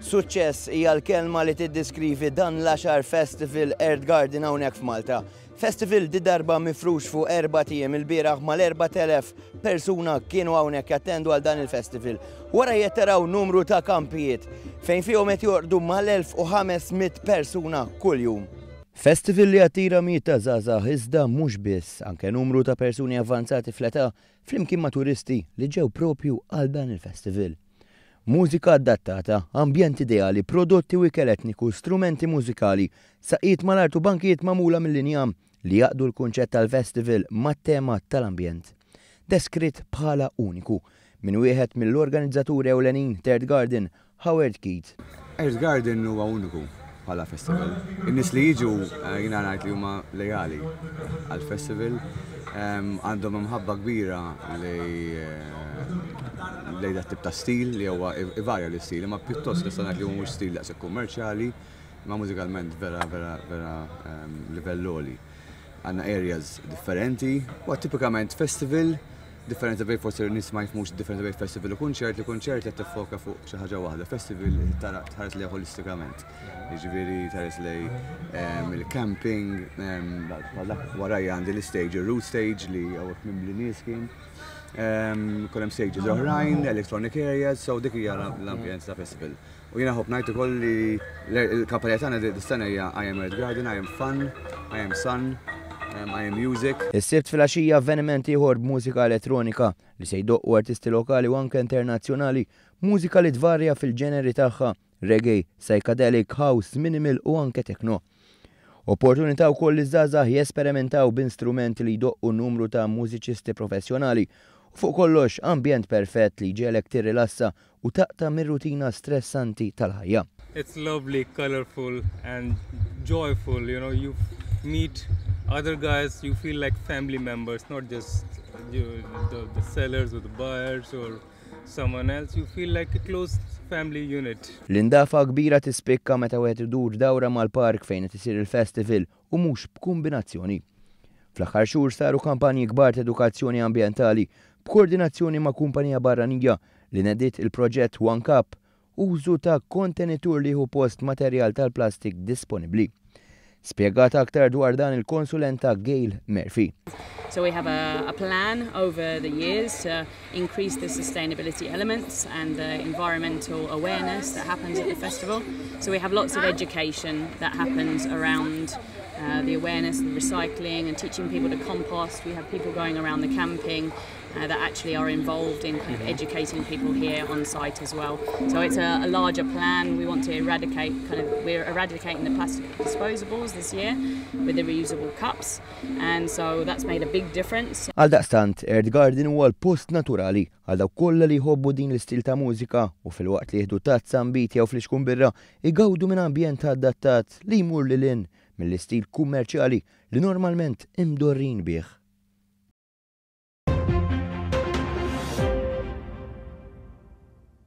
Suċċess hija l-kelma li tiddeskrivi dan l-10 Festival Earth Garden hawnhekk f'Malta. Festival di darba mifrux fuq 4 tiem il-bieraħ mal-4,000 persuna kienu hawnhekk jattendu għal dan il-festival. Wara jittaraw numru ta' kampijiet fejn fihom qed jorqdu mal-1500 persuna kuljum. Festival li attira miet ta' żgħażagħ iżda mhux biss, anke numru ta' persuni avvanzati fl-età flimkien ma' turisti li ġew propju għal dan il-festival. Mużika adattata, ambjent ideali, prodotti wikel etniku, strumenti mużikali, saqiet mal-art u bankijiet magħmula mill-linjam li jaqdu l-kunċett tal-festival mat-tema tal-ambjent. Deskritt bħala uniku minn wieħed mill-organizzaturi ewlenin Earth Garden, Howard Keat. Earth Garden huwa uniku bħala festival. In-nies li jiġu jiena ngħid li huma lejali għall-festival għandhom imħabba kbira li dat tip ta' stil li huwa ivarja l-istil, imma pjuttost nista' ngħid li huwa mhux stil daqshekk kummerċjali, imma mużikalment vera livell għoli. Għandna areas differenti, u tipikament festival differenti bejn forsi nies ma jfhmux differenti bejn festival u kunċert, li kunċert qed tiffoka fuq xi ħaġa waħda, festival tħares lejha holistikament. Jiġifieri tħares lej il-camping, warajja għandi l-stage, il-root stage li hawnhekk mimli nies kien. Kolem stages oħrajn, electronic areas, so dik hija l-ambjent ta' festival. U jiena ħobb ngħid ukoll li l-kampanja tagħna dis-sena hija I am Earth Garden, I am fun, I am sun, I am music. Is-sibt fil-għaxija avveniment ieħor b'mużika elettronika li se jdoqqu artisti lokali u anke internazzjonali, mużika li tvarja fil-ġeneri tagħha, reggae, psychedelic, house, minimal u anke techno. Opportunità wkoll li żgħażagħ jesperimentaw b'instrumenti li jdoqqu numru ta' mużiċisti professjonali u fuq kollox ambjent perfett li ġelek tirrilassa u taqta' mir-rutina stressanti tal-ħajja. It's lovely, colorful and joyful, you know, you meet other guys, you feel like family members, not just the sellers or the buyers or someone else, you feel like a close family unit. L-indafa kbira tispikka meta wieħed idur dawra mal-park fejn qed isir il-festival u mhux b'kombinazzjoni. Fl-aħħar xhur saru kampanji kbar ta' edukazzjoni ambjentali b'koordinazzjoni ma' kumpanija barranija li nediet il-proġett One Cup, użu ta' kontenitur li hu post materjal tal-plastik disponibbli. Spjegata aktar dwar dan il-konsulenta Gail Murphy. So we have a plan over the years to increase the sustainability elements and the environmental awareness that happens at the festival. So we have lots of education that happens around the awareness of the recycling and teaching people to compost. We have people going around the camping that actually are involved in kind of educating people here on site as well. So it's a larger plan. We want to eradicate we're eradicating the plastic disposables this year with the reusable cups, and so that's made a big difference. Għal daqstant, Earth Garden huwa l-post naturali għal dawk kollha li jħobbu din l-istil ta' mużika u fil-waqt li jieħdu tazza mbiti jew fl-ixkun birra igawdu minn ambjent adattat li jmur lil mill-istil kummerċjali li normalment imdorrin bih.